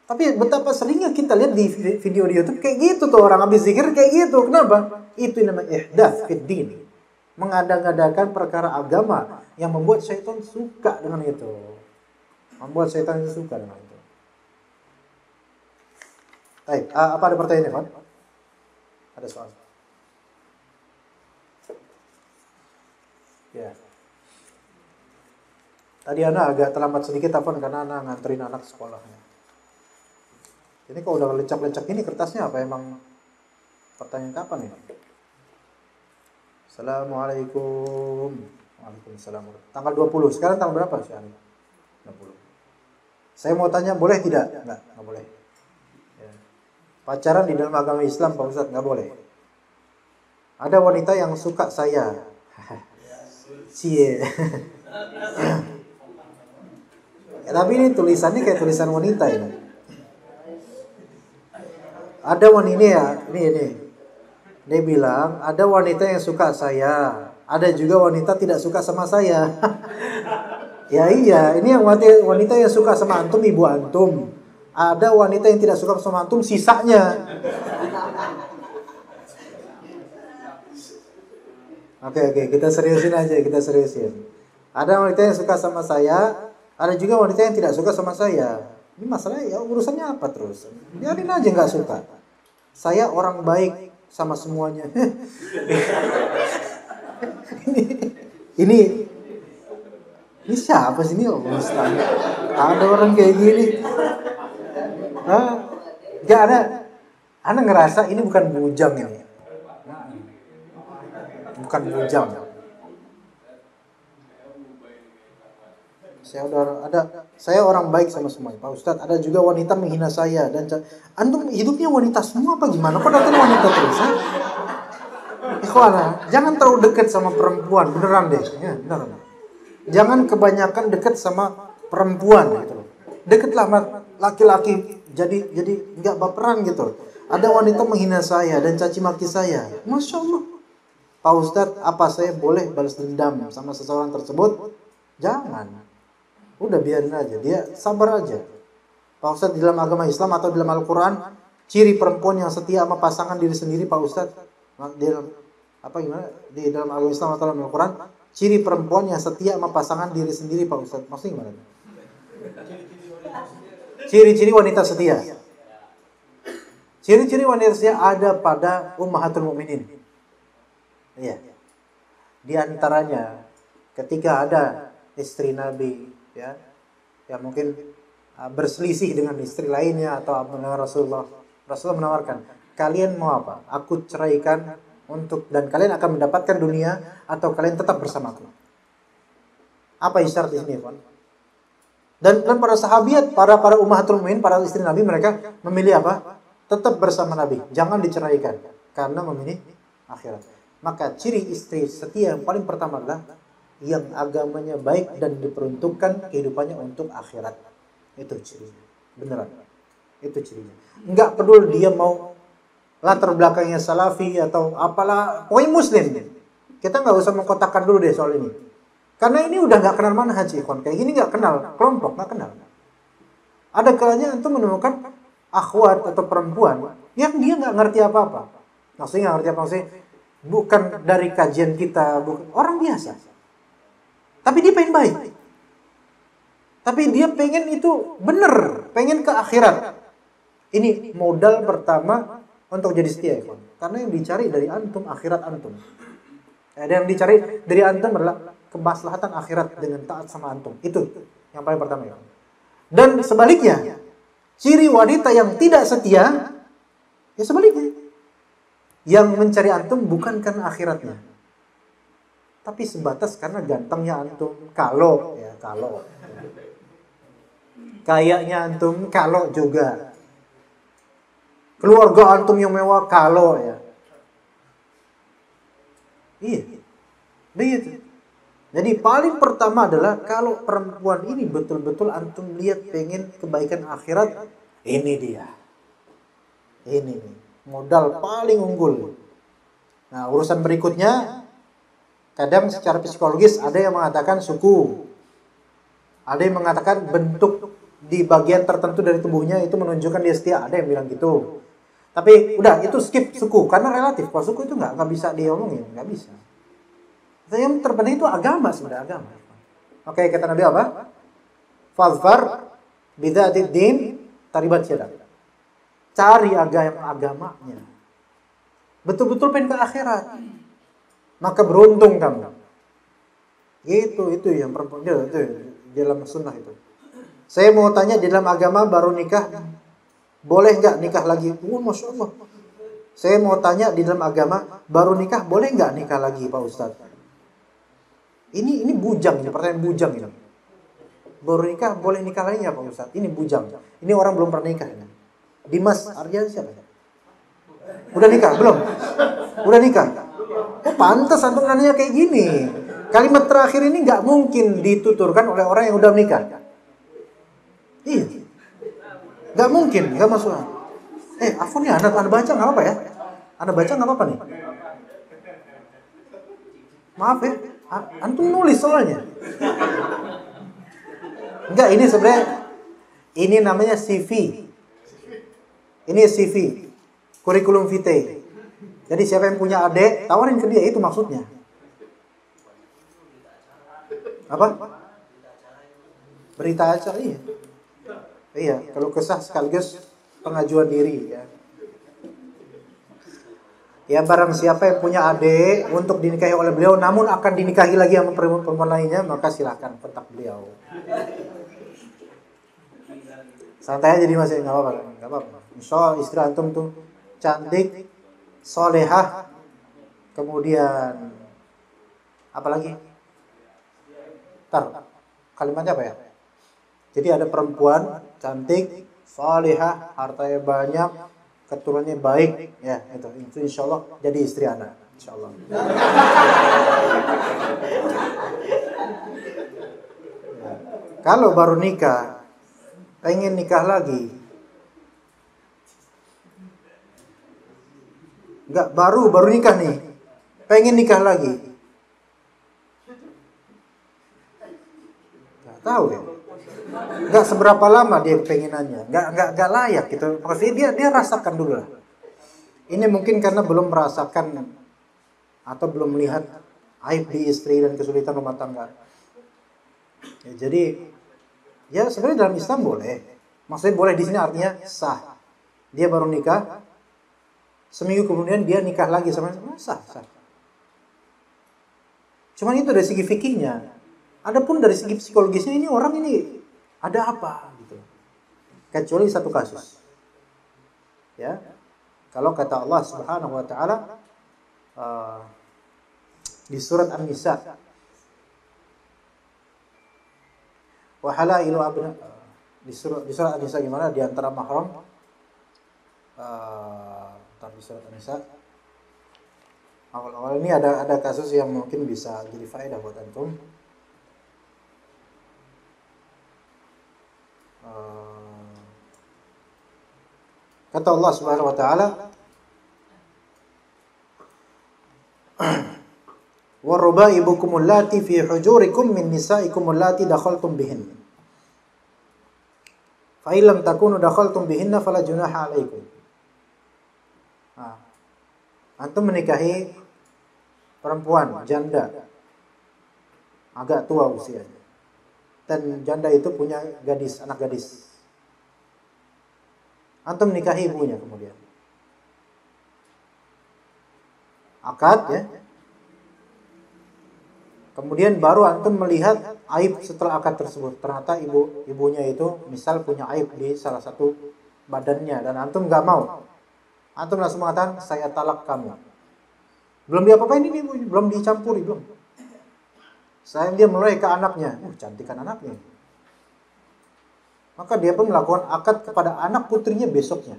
Speaker 2: Tapi betapa seringnya kita lihat di video di YouTube kayak gitu tuh, orang habis zikir kayak gitu. Kenapa? Itu namanya ihdath fid din. Mengada-ngadakan perkara agama yang membuat syaitan suka dengan itu. Membuat syaitan suka dengan itu. Baik, apa ada pertanyaan, Pak? Ada soal? Ya. Tadi Ana agak terlambat sedikit karena Ana nganterin anak sekolahnya. Ini kok udah lecak-lecak ini kertasnya, apa emang pertanyaan kapan ini? Assalamualaikum. Waalaikumsalam. Tanggal 20. Sekarang tanggal berapa sih, Ani? 20. Saya mau tanya, boleh tidak? Enggak boleh. Ya. Pacaran di dalam agama Islam, Pak Ustadz, enggak boleh. Ada wanita yang suka saya. Cie. Ya, tapi ini tulisannya kayak tulisan wanita ini. Ada wanita ini ya, ini. Dia bilang, ada wanita yang suka saya, ada juga wanita tidak suka sama saya. Ya iya, ini yang wanita yang suka sama antum, ibu antum. Ada wanita yang tidak suka sama antum, sisanya. Oke, kita seriusin aja, kita seriusin. Ada wanita yang suka sama saya, ada juga wanita yang tidak suka sama saya. Ini masalahnya ya urusannya apa terus? Biarin aja nggak suka. Saya orang baik sama semuanya. ini siapa sih ini? Allah Ustaz. Ada orang kayak gini. Gak ada. Anda ngerasa ini bukan bujang ini. Bukan bujang. Saya orang baik sama semuanya. Pak Ustadz, ada juga wanita menghina saya dan antum hidupnya wanita semua apa gimana? Kok datang wanita terus? Ikhwana, jangan terlalu dekat sama perempuan, beneran deh. Ya, beneran. Jangan kebanyakan dekat sama perempuan gitu. Dekatlah sama laki-laki, jadi nggak baperan gitu. Ada wanita menghina saya dan caci maki saya. Masya Allah. Pak Ustadz, apa saya boleh balas dendam sama seseorang tersebut? Jangan. Udah biarin aja, dia sabar aja. Pak Ustadz, di dalam agama Islam atau di dalam Al-Quran, ciri perempuan yang setia sama pasangan diri sendiri, Pak Ustadz, di dalam di dalam agama Islam atau dalam Al-Quran, ciri perempuan yang setia sama pasangan diri sendiri, Pak Ustadz, maksudnya gimana? Ciri-ciri wanita setia. Ciri-ciri wanita setia ada pada Ummahatul Mukminin. Iya. Di antaranya, ketika ada istri Nabi, ya mungkin berselisih dengan istri lainnya atau dengan Rasulullah menawarkan, kalian mau apa? Aku ceraikan dan kalian akan mendapatkan dunia atau kalian tetap bersamaku. Apa isyarat di sini, Pak? Dan para sahabat, para ummahatul mukminin, para istri Nabi, mereka memilih apa? Tetap bersama Nabi, jangan diceraikan karena memilih akhirat. Maka ciri istri setia yang paling pertama adalah yang agamanya baik dan diperuntukkan kehidupannya untuk akhirat. Itu cirinya. Beneran. Itu cirinya. Enggak peduli dia mau latar belakangnya salafi atau apalah, pokoknya muslim. Kita nggak usah mengkotakkan dulu deh soal ini. Karena ini udah nggak kenal manhaj, ikhwan. Kayak gini nggak kenal, kelompok nggak kenal. Ada kalanya untuk menemukan akhwat atau perempuan yang dia nggak ngerti apa-apa. Maksudnya nggak ngerti apa, maksudnya bukan dari kajian kita, bukan orang biasa. Tapi dia pengen baik. Tapi dia pengen itu bener, pengen ke akhirat. Ini modal pertama untuk jadi setia, ya, karena yang dicari dari antum akhirat antum. Ada yang dicari dari antum adalah kemaslahatan akhirat dengan taat sama antum. Itu yang paling pertama, ya. Dan sebaliknya, ciri wanita yang tidak setia, ya sebaliknya. Yang mencari antum bukan karena akhiratnya, tapi sebatas karena gantengnya antum. Kalau kayaknya antum, kalau juga keluarga antum yang mewah, kalau ya. Iya, begitu. Jadi paling pertama adalah kalau perempuan ini betul-betul antum lihat pengen kebaikan akhirat, ini dia. Ini nih, modal paling unggul. Nah, urusan berikutnya, kadang secara psikologis ada yang mengatakan suku. Ada yang mengatakan bentuk di bagian tertentu dari tubuhnya itu menunjukkan dia setia. Ada yang bilang gitu. Tapi udah, itu skip suku. Karena relatif. Kalau suku itu nggak bisa diomongin. Nggak bisa. Yang terpenting itu agama sebenarnya. Agama. Oke, kata Nabi apa? Fadfar bidhatid din taribat yadak. Cari agamanya. Betul-betul pengen ke akhirat. Maka beruntung kamu. Itu yang perempuan itu dalam sunnah itu. Saya mau tanya, di dalam agama baru nikah boleh nggak nikah lagi? Masya Allah. Saya mau tanya, di dalam agama baru nikah boleh nggak nikah lagi, Pak Ustadz? Ini bujang, ini pertanyaan bujang ini. Baru nikah boleh nikah lagi nggak, Pak Ustadz? Ini bujang. Ini orang belum pernah nikah. Ini. Dimas Arya siapa? Udah nikah belum? Udah nikah. Oh, pantas antum nanya kayak gini. Kalimat terakhir ini nggak mungkin dituturkan oleh orang yang udah menikah. Iya, nggak mungkin, nggak masuk. Afwan ya, anda baca nggak apa ya? Anda baca nggak apa-apa nih? Maaf ya, antum nulis soalnya. Enggak, ini sebenarnya ini namanya CV. Ini CV, kurikulum vitae. Jadi siapa yang punya adik, tawarin ke dia, itu maksudnya. Apa? Berita acara, iya. Iya, kalau kesah sekaligus pengajuan diri ya. Ya barang siapa yang punya adik untuk dinikahi oleh beliau namun akan dinikahi lagi sama perempuan lainnya, maka silakan kontak beliau. Santai aja jadi masih nggak apa-apa. Insya istri antum tuh cantik, solehah, kemudian apa lagi? Ntar kalimatnya apa ya? Jadi ada perempuan cantik, solehah, hartanya banyak, keturunannya baik, ya itu insya Allah jadi istri Anda, insya Allah. Ya. Kalau baru nikah, pengen nikah lagi, nggak baru nikah nih, pengen nikah lagi, nggak tahu ya. Nggak seberapa lama dia pengenannya, nggak layak gitu. Maksudnya dia rasakan dulu lah. Ini mungkin karena belum merasakan atau belum melihat aib di istri dan kesulitan rumah tangga. Ya, jadi ya sebenarnya dalam Islam boleh. Maksudnya boleh di sini artinya sah. Dia baru nikah, seminggu kemudian dia nikah lagi sama sah. Cuman itu dari segi fikihnya. Adapun dari segi psikologisnya ini orang ini ada apa gitu. Kecuali satu kasus. Ya. Kalau kata Allah Subhanahu wa taala di surat An-Nisa, wa halailu abna, di surat An-Nisa gimana di antara mahram, di surat An-Nisa awal-awal ini ada kasus yang mungkin bisa jadi faedah buat antum. Kata Allah Subhanahu wa taala, wa rubaibukum allati fi hujurikum min nisaikum allati dakhaltum bihin. Fa in lam takunu dakhaltum bihinna fala junaha 'alaikum. Antum menikahi perempuan janda agak tua usianya. Dan janda itu punya anak gadis. Antum nikahi ibunya kemudian. Akad ya. Kemudian baru antum melihat aib setelah akad tersebut. Ternyata ibunya itu misal punya aib di salah satu badannya dan antum nggak mau. Antum langsung mengatakan saya talak kamu. Belum diapa-apain ini ibu, belum dicampuri belum. Dia mulai ke anaknya. Cantik kan anaknya. Maka dia pun melakukan akad kepada anak putrinya besoknya.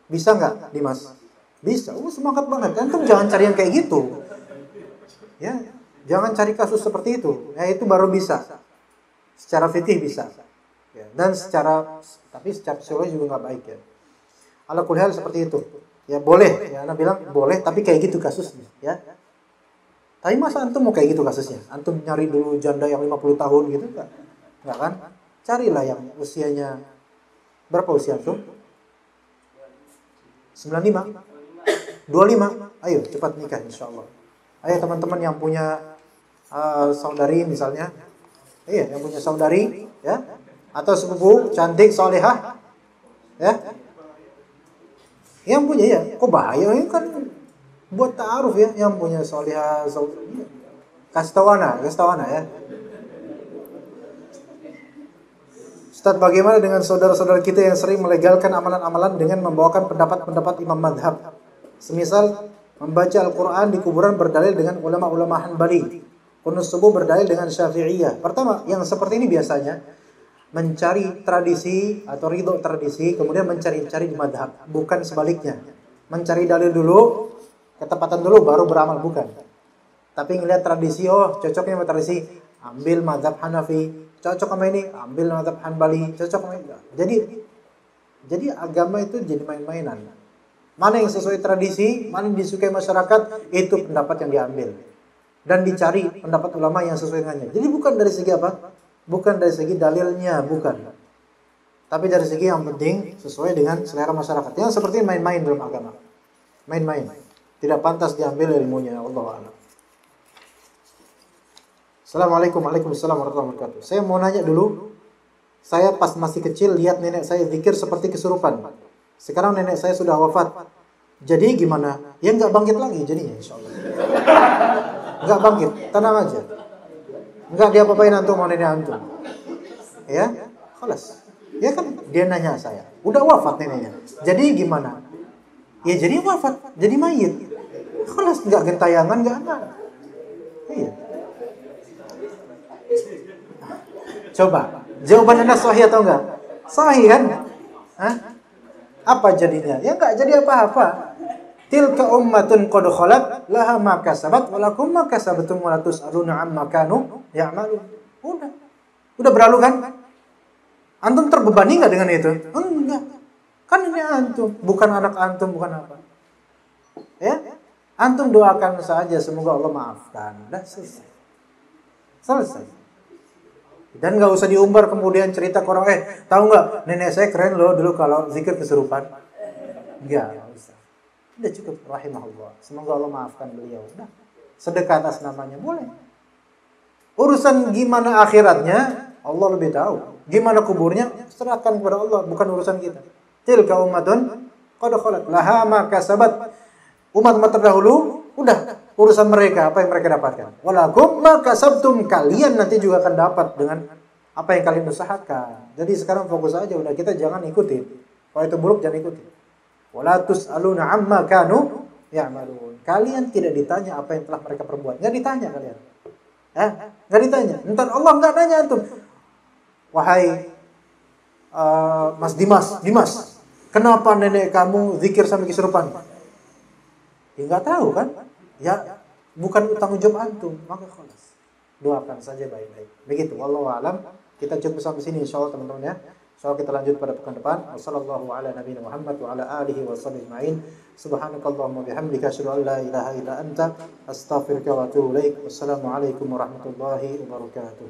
Speaker 2: Bisa nggak, Dimas? Bisa. Semangat banget. Antum jangan cari yang kayak gitu. Ya, jangan cari kasus seperti itu. Ya, itu baru bisa. Secara fikih bisa. Ya, dan tapi secara psikologi juga nggak baik ya. Ala kulli hal seperti itu. Ya boleh. Ya, Anda bilang boleh, tapi kayak gitu kasusnya. Ya. Tapi masa antum mau kayak gitu kasusnya? Antum nyari dulu janda yang 50 tahun gitu enggak? Enggak kan? Carilah yang usianya berapa usia antum? 95? 25? Ayo cepat nikah insyaallah. Ayo teman-teman yang punya saudari misalnya. Iya, yang punya saudari ya atau sepupu cantik salehah ya. Yang punya ya, kok bahaya ini kan buat ta'aruf ya, yang punya salihah saudari. Kasih tawana ya. Ustaz, bagaimana dengan saudara-saudara kita yang sering melegalkan amalan-amalan dengan membawakan pendapat-pendapat imam madhab? Semisal membaca Al-Quran di kuburan berdalil dengan ulama-ulama Hanbali, qunut subuh berdalil dengan Syafi'iyah. Pertama, yang seperti ini biasanya mencari tradisi atau ridho tradisi, kemudian mencari-cari di madhab, bukan sebaliknya. Mencari dalil dulu, ketepatan dulu, baru beramal, bukan. Tapi ngelihat tradisi, cocoknya sama tradisi, ambil madhab Hanafi. Cocok sama ini, ambil madhab Hanbali, cocok sama ini. Jadi agama itu jadi main-mainan. Mana yang sesuai tradisi, mana yang disukai masyarakat, itu pendapat yang diambil. Dan dicari pendapat ulama yang sesuai dengannya. Jadi bukan dari segi apa? Bukan dari segi dalilnya, bukan. Tapi dari segi yang penting sesuai dengan selera masyarakat. Yang seperti main-main dalam agama. Main-main. Tidak pantas diambil ilmunya. Wallahu a'lam. Assalamualaikum warahmatullahi wabarakatuh. Saya mau nanya dulu. Saya pas masih kecil lihat nenek saya zikir seperti kesurupan. Sekarang nenek saya sudah wafat. Jadi gimana? Ya nggak bangkit lagi jadinya insya Allah. Nggak bangkit, tenang aja. Nggak diapa-apain antum mau nenek antum. Ya, khalas. Ya kan dia nanya saya. Udah wafat neneknya. Jadi gimana? Ya jadi wafat, jadi mayit. Khalas, nggak gentayangan, nggak ada. Iya. Coba, jawaban Anda sahih atau enggak? Sahih kan? Hah? Apa jadinya? Ya enggak jadi apa-apa. Tilka ummatun qad khalat laha ma kasabat wa lakum ma kasabtum wa la tus'aluna amma kanu ya'malun. Udah berlalu kan? Antum terbebani enggak dengan itu? Enggak. Kan ini antum, bukan anak antum, bukan apa. Ya? Antum doakan saja semoga Allah maafkan. Dah selesai. Selesai. Dan nggak usah diumbar kemudian cerita ke orang, tahu nggak nenek saya keren loh dulu kalau zikir kesurupan. Nggak usah. Udah cukup, rahimahullah. Semoga Allah maafkan beliau. Udah. Sedekah atas namanya boleh. Urusan gimana akhiratnya Allah lebih tahu. Gimana kuburnya serahkan kepada Allah, bukan urusan kita. Tilka ummatun qad khalat laha ma kasabat. Umat-umat terdahulu udah urusan mereka, apa yang mereka dapatkan. Walakum ma kasabtum, kalian nanti juga akan dapat dengan apa yang kalian usahakan. Jadi sekarang fokus aja, udah kita jangan ikuti. Kalau itu buruk jangan ikuti. Wala tus'aluna amma kanu ya'malun. Kalian tidak ditanya apa yang telah mereka perbuat. Enggak ditanya kalian. Enggak ditanya. Entar Allah enggak nanya antum. Wahai Mas Dimas, kenapa nenek kamu zikir sampai kesurupan? Ya enggak tahu kan? Ya bukan tanggung jawab antum, maka khalas. Doakan saja baik-baik. Begitu, wallahu alam. Kita cukup sampai sini insyaallah teman-teman ya. Insyaallah kita lanjut pada pekan depan. Wassallallahu ala nabiyina Muhammad wa ala alihi washabbihi ajmain. Subhanakallahumma bihamdika asyhadu an la ilaha illa anta astaghfiruka wa atubu ilaik. Wassalamu alaikum warahmatullahi wabarakatuh.